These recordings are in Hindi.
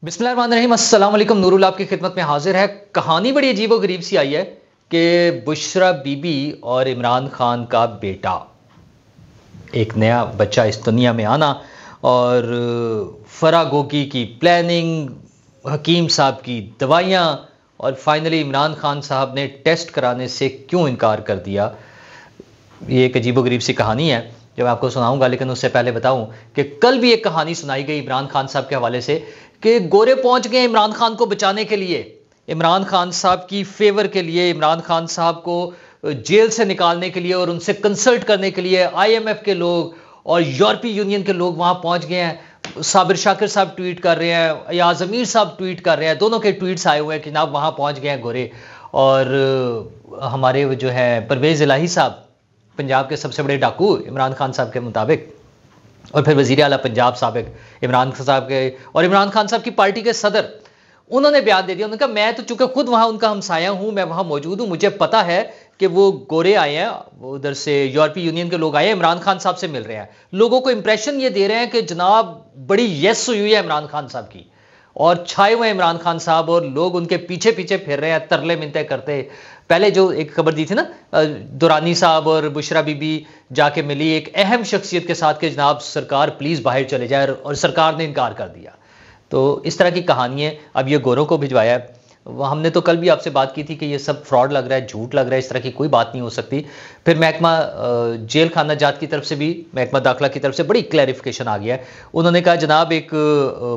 बिस्मिल्लाहिर्रहमानिर्रहीम, अस्सलाम वालेकुम। नूरुल आपकी खिदमत में हाजिर है। कहानी बड़ी अजीब व गरीब सी आई है कि बुशरा बीबी और इमरान खान का बेटा, एक नया बच्चा इस दुनिया में आना और फरागोगी की प्लानिंग, हकीम साहब की दवाइयाँ और फाइनली इमरान खान साहब ने टेस्ट कराने से क्यों इनकार कर दिया। ये एक अजीब व गरीब सी कहानी है जो मैं आपको सुनाऊंगा, लेकिन उससे पहले बताऊं कि कल भी एक कहानी सुनाई गई इमरान खान साहब के हवाले से कि गोरे पहुंच गए इमरान खान को बचाने के लिए, इमरान खान साहब की फेवर के लिए, इमरान खान साहब को जेल से निकालने के लिए और उनसे कंसल्ट करने के लिए आईएमएफ के लोग और यूरोपीय यूनियन के लोग वहां पहुंच गए हैं। साबिर शाकिर साहब ट्वीट कर रहे हैं, अयाज अमीर साहब ट्वीट कर रहे हैं, दोनों के ट्वीट्स आए हुए हैं कि जनाब वहां पहुंच गए हैं गोरे। और हमारे जो है परवेज इलाही साहब, पंजाब के सबसे बड़े डाकू इमरान खान साहब के मुताबिक, और फिर वजीर आला पंजाब साबिक इमरान खान साहब के और इमरान खान साहब की पार्टी के सदर, उन्होंने बयान दे दिया। उन्होंने कहा मैं तो चूंकि खुद वहां उनका हमसाया हूं, मैं वहां मौजूद हूं, मुझे पता है कि वो गोरे आए हैं, उधर से यूरोपीय यूनियन के लोग आए हैं, इमरान खान साहब से मिल रहे हैं, लोगों को इंप्रेशन ये दे रहे हैं कि जनाब बड़ी यस हुई है इमरान खान साहब की, और छाए हुए इमरान खान साहब और लोग उनके पीछे पीछे फिर रहे हैं, तरले मिनते करते। पहले जो एक खबर दी थी ना, दुरानी साहब और बुशरा बीबी जाके मिली एक अहम शख्सियत के साथ कि जनाब सरकार प्लीज बाहर चले जाए, और सरकार ने इनकार कर दिया। तो इस तरह की कहानी है। अब ये गोरों को भिजवाया है। हमने तो कल भी आपसे बात की थी कि ये सब फ्रॉड लग रहा है, झूठ लग रहा है, इस तरह की कोई बात नहीं हो सकती। फिर महकमा जेल खाना जात की तरफ से भी, महकमा दाखिला की तरफ से बड़ी क्लैरिफिकेशन आ गया है। उन्होंने कहा जनाब एक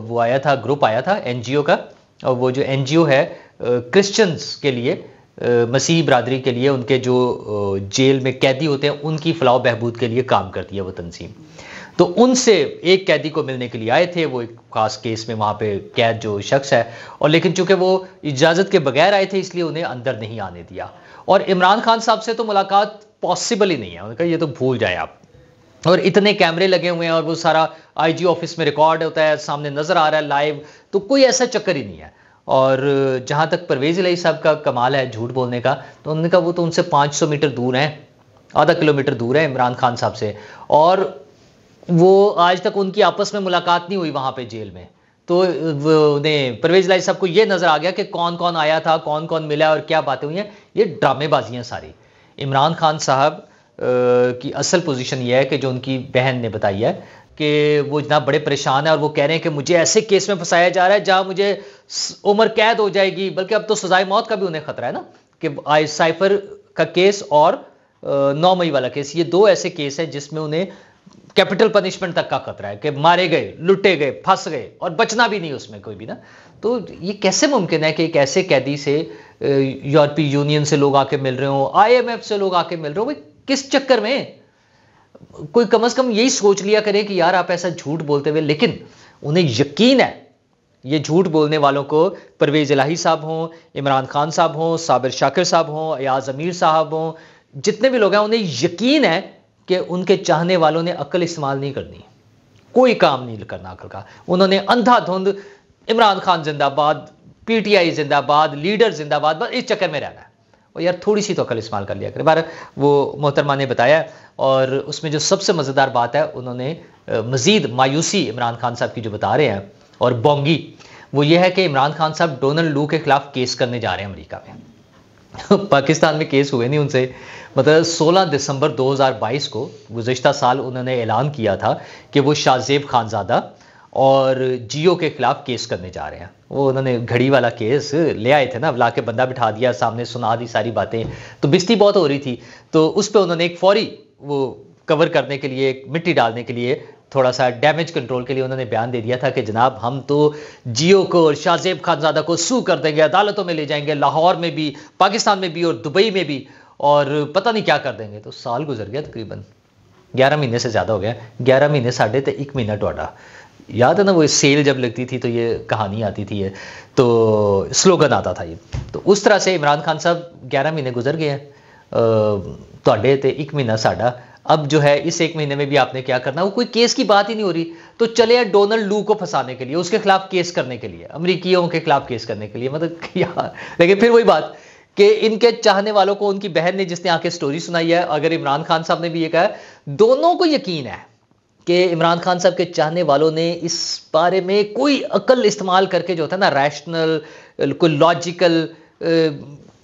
वो आया था, ग्रुप आया था एनजीओ का, और वो जो एनजीओ है क्रिश्चियंस के लिए, मसीही बरादरी के लिए, उनके जो जेल में कैदी होते हैं उनकी फलाह बहबूद के लिए काम करती है वो तंजीम। तो उनसे एक कैदी को मिलने के लिए आए थे, वो एक खास केस में वहाँ पे कैद जो शख्स है, और लेकिन चूंकि वो इजाज़त के बगैर आए थे इसलिए उन्हें अंदर नहीं आने दिया। और इमरान खान साहब से तो मुलाकात पॉसिबल ही नहीं है, उन्होंने कहा ये तो भूल जाए आप, और इतने कैमरे लगे हुए हैं और वो सारा आईजी ऑफिस में रिकॉर्ड होता है, सामने नजर आ रहा है लाइव, तो कोई ऐसा चक्कर ही नहीं है। और जहाँ तक परवेज इलाही साहब का कमाल है झूठ बोलने का, तो उन्होंने कहा वो तो उनसे 500 मीटर दूर हैं, आधा किलोमीटर दूर है इमरान खान साहब से, और वो आज तक उनकी आपस में मुलाकात नहीं हुई वहां पे जेल में। तो उन्हें परवेज इलाही साहब को ये नजर आ गया कि कौन कौन आया था, कौन कौन मिला और क्या बातें हुई हैं, ये ड्रामेबाजी हैं सारी। इमरान खान साहब की असल पोजीशन ये है कि जो उनकी बहन ने बताई है कि वो जनाब बड़े परेशान है और वो कह रहे हैं कि मुझे ऐसे केस में फंसाया जा रहा है जहां मुझे उम्र कैद हो जाएगी, बल्कि अब तो सजाए मौत का भी उन्हें खतरा है ना, कि आई साइफर का केस और 9 मई वाला केस, ये दो ऐसे केस है जिसमें उन्हें कैपिटल पनिशमेंट तक का खतरा है कि मारे गए, लुटे गए, फंस गए और बचना भी नहीं उसमें कोई भी ना। तो ये कैसे मुमकिन है कि एक ऐसे कैदी से यूरोपीय यूनियन से लोग आके मिल रहे हो, आईएमएफ से लोग आके मिल रहे हो, किस चक्कर में? कोई कम से कम यही सोच लिया करे कि यार आप ऐसा झूठ बोलते हुए, लेकिन उन्हें यकीन है, ये झूठ बोलने वालों को, परवेज इलाही साहब हों, इमरान खान साहब हों, साबिर शाकिर साहब हों, अयाज अमीर साहब हों, जितने भी लोग हैं, उन्हें यकीन है कि उनके चाहने वालों ने अक्ल इस्तेमाल नहीं करनी, कोई काम नहीं करना अक्ल का। उन्होंने अंधाधुंध इमरान खान जिंदाबाद, पीटीआई जिंदाबाद, लीडर जिंदाबाद, बस इस चक्कर में रहना है। और यार थोड़ी सी तो अक्ल इस्तेमाल कर लिया करें। बार वो मोहतरमा ने बताया, और उसमें जो सबसे मज़ेदार बात है, उन्होंने मजीद मायूसी इमरान खान साहब की जो बता रहे हैं और बोंगी, वो ये है कि इमरान खान साहब डोनाल्ड लू के खिलाफ केस करने जा रहे हैं अमेरिका में। पाकिस्तान में केस हुए नहीं उनसे, मतलब 16 दिसंबर 2022 को गुज़श्ता साल उन्होंने ऐलान किया था कि वो शाहजेब खानजादा और जियो के खिलाफ केस करने जा रहे हैं। वो उन्होंने घड़ी वाला केस ले आए थे ना, ला के बंदा बिठा दिया सामने, सुना दी सारी बातें, तो बिस्ती बहुत हो रही थी, तो उस पर उन्होंने एक फौरी वो कवर करने के लिए, मिट्टी डालने के लिए, थोड़ा सा डैमेज कंट्रोल के लिए उन्होंने बयान दे दिया था कि जनाब हम तो जियो को और शाहजेब खानजादा को सू कर देंगे, अदालतों में ले जाएंगे, लाहौर में भी, पाकिस्तान में भी और दुबई में भी, और पता नहीं क्या कर देंगे। तो साल गुजर गया, तकरीबन 11 महीने से ज़्यादा हो गया, 11 महीने साढ़े तो 1 महीना टोटा, याद है ना वो सेल जब लगती थी तो ये कहानी आती थी, ये तो स्लोगन आता था ये। तो उस तरह से इमरान खान साहब 11 महीने गुजर गए हैं, तोड़े तो 1 महीना साढ़ा। अब जो है इस 1 महीने में भी आपने क्या करना, वो कोई केस की बात ही नहीं हो रही, तो चले डोनाल्ड लू को फंसाने के लिए, उसके खिलाफ केस करने के लिए, अमरीकियों के खिलाफ केस करने के लिए, मतलब यार। लेकिन फिर वही बात कि इनके चाहने वालों को, उनकी बहन ने जिसने आके स्टोरी सुनाई है, अगर इमरान खान साहब ने भी ये कहा, दोनों को यकीन है कि इमरान खान साहब के चाहने वालों ने इस बारे में कोई अकल इस्तेमाल करके जो होता है ना, रैशनल, कोई लॉजिकल,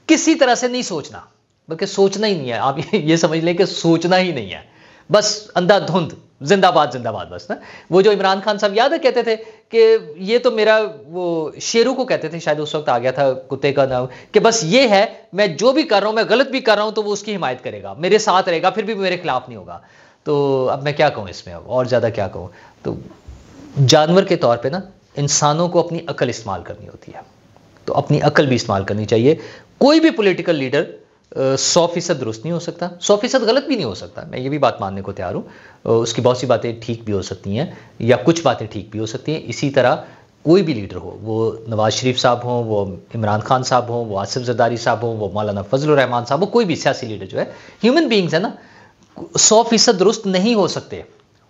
किसी तरह से नहीं सोचना, बल्कि सोचना ही नहीं है। आप ये समझ लें कि सोचना ही नहीं है, बस अंधाधुंध जिंदाबाद जिंदाबाद बस ना। वो जो इमरान खान साहब याद है कहते थे कि ये तो मेरा, वो शेरू को कहते थे शायद, उस वक्त आ गया था कुत्ते का नाम, कि बस ये है, मैं जो भी कर रहा हूं, मैं गलत भी कर रहा हूं तो वो उसकी हिमायत करेगा, मेरे साथ रहेगा, फिर भी मेरे खिलाफ नहीं होगा। तो अब मैं क्या कहूं इसमें, अब और ज्यादा क्या कहूं। तो जानवर के तौर पे ना इंसानों को अपनी अकल इस्तेमाल करनी होती है, तो अपनी अकल भी इस्तेमाल करनी चाहिए। कोई भी पॉलिटिकल लीडर 100% दुरुस्त नहीं हो सकता, 100% गलत भी नहीं हो सकता, मैं ये भी बात मानने को तैयार हूँ। उसकी बहुत सी बातें ठीक भी हो सकती हैं या कुछ बातें ठीक भी हो सकती हैं। इसी तरह कोई भी लीडर हो, वो नवाज शरीफ साहब हों, वो इमरान खान साहब हों, वो आसिफ जरदारी साहब हों, वो मौलाना फजलुर रहमान साहब हो, कोई भी सियासी लीडर जो है, ह्यूमन बींग्स है ना, 100% दुरुस्त नहीं हो सकते।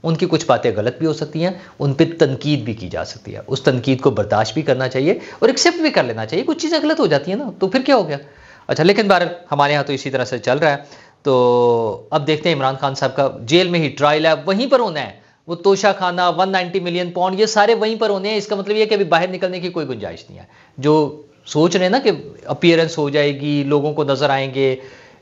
उनकी कुछ बातें गलत भी हो सकती हैं, उन पर तनकीद भी की जा सकती है, उस तनकीद को बर्दाश्त भी करना चाहिए और एक्सेप्ट भी कर लेना चाहिए। कुछ चीज़ें गलत हो जाती हैं ना, तो फिर क्या हो गया। अच्छा, लेकिन बार हमारे यहाँ तो इसी तरह से चल रहा है। तो अब देखते हैं, इमरान खान साहब का जेल में ही ट्रायल है, वहीं पर होना है। वो तोशा खाना, 190 मिलियन पाउंड, ये सारे वहीं पर होने हैं। इसका मतलब ये कि अभी बाहर निकलने की कोई गुंजाइश नहीं है। जो सोच रहे हैं ना कि अपीयरेंस हो जाएगी, लोगों को नजर आएंगे,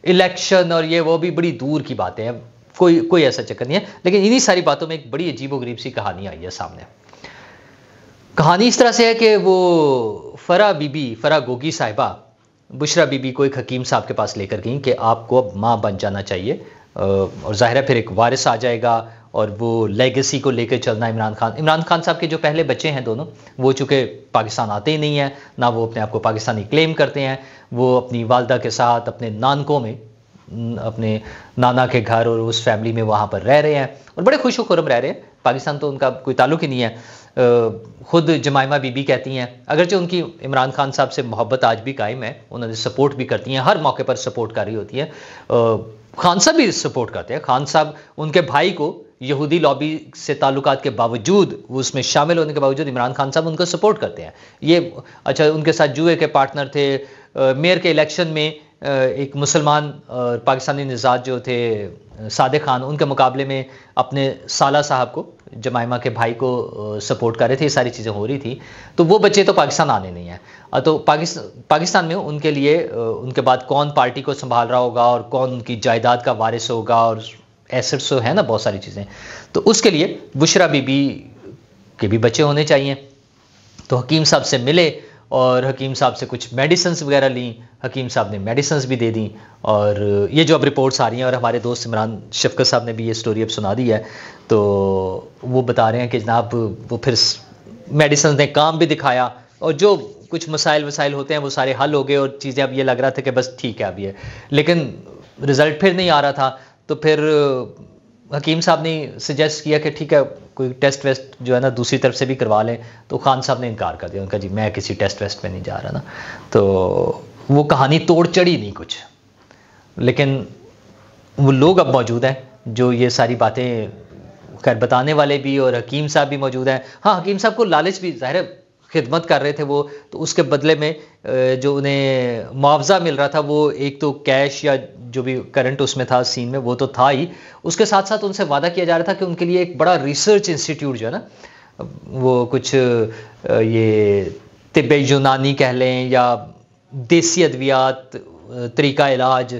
इलेक्शन और ये वो, भी बड़ी दूर की बातें हैं। कोई ऐसा चक्कर नहीं है। लेकिन इन्हीं सारी बातों में एक बड़ी अजीबोगरीब सी कहानी आई है सामने। कहानी इस तरह से है कि वो फरा गोगी साहिबा बुशरा बीबी को एक हकीम साहब के पास लेकर गई कि आपको अब माँ बन जाना चाहिए, और जाहिर है फिर एक वारिस आ जाएगा और वो लेगेसी को लेकर चलना। इमरान खान साहब के जो पहले बच्चे हैं दोनों, वो चूँकि पाकिस्तान आते ही नहीं हैं, ना वो अपने आप को पाकिस्तानी क्लेम करते हैं। वो अपनी वालदा के साथ अपने नानकों में, अपने नाना के घर और उस फैमिली में वहाँ पर रह रहे हैं और बड़े खुश खुरम रह रहे हैं। पाकिस्तान तो उनका कोई ताल्लुक ही नहीं है। खुद जमाइमा बीबी कहती हैं, अगरचे उनकी इमरान खान साहब से मोहब्बत आज भी कायम है, उन्होंने सपोर्ट भी करती हैं, हर मौके पर सपोर्ट कर रही होती है। खान साहब भी सपोर्ट करते हैं। खान साहब उनके भाई को यहूदी लॉबी से ताल्लुकात के बावजूद, उसमें शामिल होने के बावजूद, इमरान खान साहब उनको सपोर्ट करते हैं। ये अच्छा, उनके साथ जुए के पार्टनर थे। मेयर के इलेक्शन में एक मुसलमान पाकिस्तानी निजात जो थे सादिक खान, उनके मुकाबले में अपने साला साहब को, जमाइमा के भाई को सपोर्ट कर रहे थे। ये सारी चीज़ें हो रही थी। तो वो बच्चे तो पाकिस्तान आने नहीं हैं। तो पाकिस्तान में उनके लिए उनके बाद कौन पार्टी को संभाल रहा होगा और कौन उनकी जायदाद का वारिस होगा, और एसेट्स है ना, बहुत सारी चीज़ें। तो उसके लिए बुशरा बीबी के भी बच्चे होने चाहिए। तो हकीम साहब से मिले और हकीम साहब से कुछ मेडिसिन्स वगैरह ली। हकीम साहब ने मेडिसिन्स भी दे दी। और ये जो अब रिपोर्ट्स आ रही हैं, और हमारे दोस्त इमरान शफकत साहब ने भी ये स्टोरी अब सुना दी है, तो वो बता रहे हैं कि जनाब वो फिर मेडिसिन ने काम भी दिखाया और जो कुछ मसाइल वसाइल होते हैं वो सारे हल हो गए और चीज़ें, अब ये लग रहा था कि बस ठीक है अब ये, लेकिन रिज़ल्ट फिर नहीं आ रहा था। तो फिर हकीम साहब ने सजेस्ट किया कि ठीक है, कोई टेस्ट वेस्ट जो है ना दूसरी तरफ से भी करवा लें। तो खान साहब ने इनकार कर दिया, उनका जी मैं किसी टेस्ट वेस्ट में नहीं जा रहा ना। तो वो कहानी तोड़ चढ़ी नहीं कुछ, लेकिन वो लोग अब मौजूद हैं जो ये सारी बातें खैर बताने वाले भी, और हकीम साहब भी मौजूद हैं। हाँ, हकीम साहब को लालच भी, ज़ाहिर है खिदमत कर रहे थे वो, तो उसके बदले में जो उन्हें मुआवजा मिल रहा था वो एक तो कैश या जो भी करंट उसमें था सीन में, वो तो था ही। उसके साथ साथ उनसे वादा किया जा रहा था कि उनके लिए एक बड़ा रिसर्च इंस्टीट्यूट जो है ना, वो कुछ ये तिब्बे यूनानी कह लें या देसी अद्वियात, तरीका इलाज,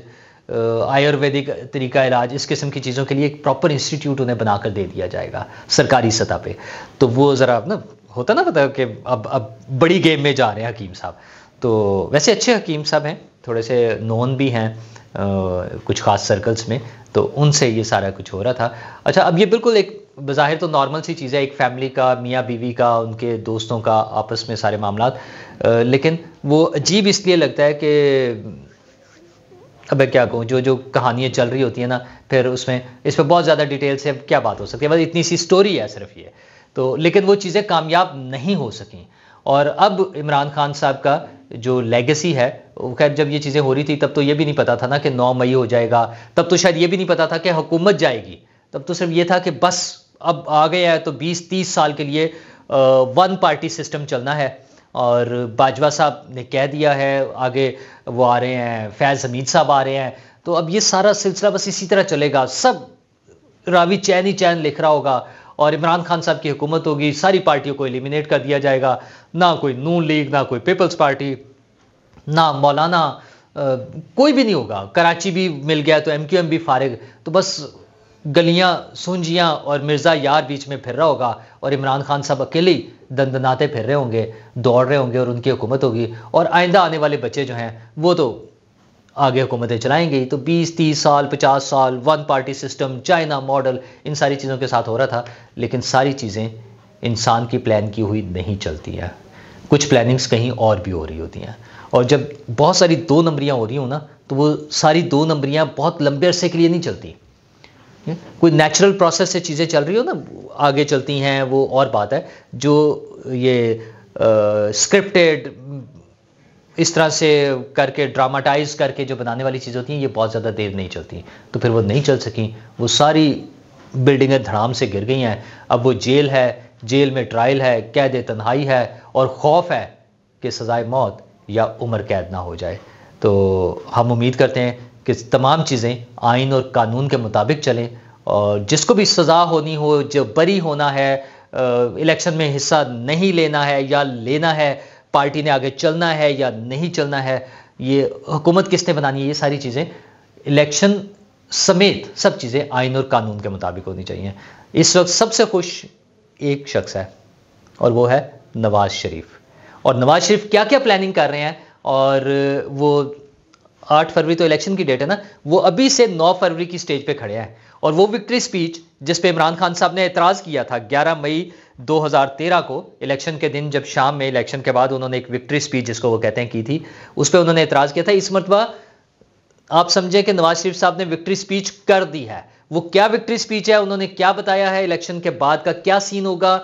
आयुर्वेदिक तरीका इलाज, इस किस्म की चीज़ों के लिए एक प्रॉपर इंस्टीट्यूट उन्हें बनाकर दे दिया जाएगा सरकारी सतह पे। तो वो ज़रा ना होता ना, पता कि अब बड़ी गेम में जा रहे हैं हकीम साहब। तो वैसे अच्छे हकीम साहब हैं, थोड़े से नोन भी हैं कुछ ख़ास सर्कल्स में, तो उनसे ये सारा कुछ हो रहा था। अच्छा, अब ये बिल्कुल एक बज़ाहिर तो नॉर्मल सी चीज़ है, एक फैमिली का, मियाँ बीवी का, उनके दोस्तों का आपस में सारे मामलात, लेकिन वो अजीब इसलिए लगता है कि अब क्या कहूँ, जो कहानियाँ चल रही होती हैं ना, फिर उसमें इस पर बहुत ज़्यादा डिटेल से अब क्या बात हो सकती है, बस इतनी सी स्टोरी है सिर्फ ये तो। लेकिन वो चीज़ें कामयाब नहीं हो सकें। और अब इमरान खान साहब का जो लेगेसी है, खैर जब ये चीज़ें हो रही थी तब तो ये भी नहीं पता था ना कि 9 मई हो जाएगा, तब तो शायद ये भी नहीं पता था कि हुकूमत जाएगी। तब तो सिर्फ ये था कि बस अब आ गया है तो 20-30 साल के लिए वन पार्टी सिस्टम चलना है। और बाजवा साहब ने कह दिया है, आगे वो आ रहे हैं, फैज़ हमीद साहब आ रहे हैं, तो अब ये सारा सिलसिला बस इसी तरह चलेगा। सब रावी चैन ही चैन लिख रहा होगा और इमरान खान साहब की हुकूमत होगी, सारी पार्टियों को एलिमिनेट कर दिया जाएगा, ना कोई नून लीग, ना कोई पीपल्स पार्टी, ना मौलाना, कोई भी नहीं होगा। कराची भी मिल गया तो एमक्यूएम भी फारिग, तो बस गलियां सूंजियां और मिर्ज़ा यार बीच में फिर रहा होगा और इमरान खान साहब अकेले ही दंदनाते फिर रहे होंगे, दौड़ रहे होंगे और उनकी हुकूमत होगी। और आइंदा आने वाले बच्चे जो हैं वो तो आगे हुकूमतें चलाएंगे ही। तो 20-30 साल, 50 साल, one party system, China model, इन सारी चीज़ों के साथ हो रहा था। लेकिन सारी चीज़ें इंसान की प्लान की हुई नहीं चलती हैं, कुछ प्लानिंग्स कहीं और भी हो रही होती हैं। और जब बहुत सारी 2 नंबरियाँ हो रही हो ना, तो वो सारी 2 नंबरियाँ बहुत लंबे अरसे के लिए नहीं चलती। कोई नेचुरल प्रोसेस से चीज़ें चल रही हो ना, आगे चलती हैं, वो और बात है। जो ये स्क्रिप्टेड इस तरह से करके, ड्रामाटाइज करके जो बनाने वाली चीज़ें होती हैं, ये बहुत ज़्यादा देर नहीं चलती। तो फिर वो नहीं चल सकी, वो सारी बिल्डिंगें धड़ाम से गिर गई हैं। अब वो जेल है, जेल में ट्रायल है, कैद तन्हाई है और खौफ है कि सज़ाए मौत या उम्र कैद ना हो जाए। तो हम उम्मीद करते हैं कि तमाम चीज़ें आइन और कानून के मुताबिक चलें और जिसको भी सज़ा होनी हो, जो बरी होना है, इलेक्शन में हिस्सा नहीं लेना है या लेना है, पार्टी ने आगे चलना है या नहीं चलना है, ये हुकूमत किसने बनानी है, ये सारी चीज़ें इलेक्शन समेत सब चीज़ें आइन और कानून के मुताबिक होनी चाहिए। इस वक्त सबसे खुश एक शख्स है और वो है नवाज शरीफ। और नवाज शरीफ क्या क्या प्लानिंग कर रहे हैं, और वो 8 फरवरी तो इलेक्शन की डेट है ना, वो अभी से 9 फरवरी की स्टेज पे खड़े हैं। और वो विक्ट्री स्पीच जिस पे इमरान खान साहब ने एतराज़ किया था 11 मई 2013 को, इलेक्शन के दिन, जब शाम में इलेक्शन के बाद उन्होंने एक विक्ट्री स्पीच जिसको वो कहते हैं की थी, उस पर उन्होंने एतराज़ किया था। इस मरतबा आप समझे कि नवाज शरीफ साहब ने विक्ट्री स्पीच कर दी है। वो क्या विक्ट्री स्पीच है, उन्होंने क्या बताया है, इलेक्शन के बाद का क्या सीन होगा,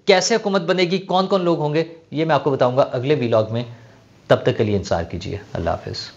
कैसे हुकूमत बनेगी, कौन कौन लोग होंगे, ये मैं आपको बताऊंगा अगले व्लॉग में। तब तक के लिए इंतज़ार कीजिए। अल्लाह हाफिज़।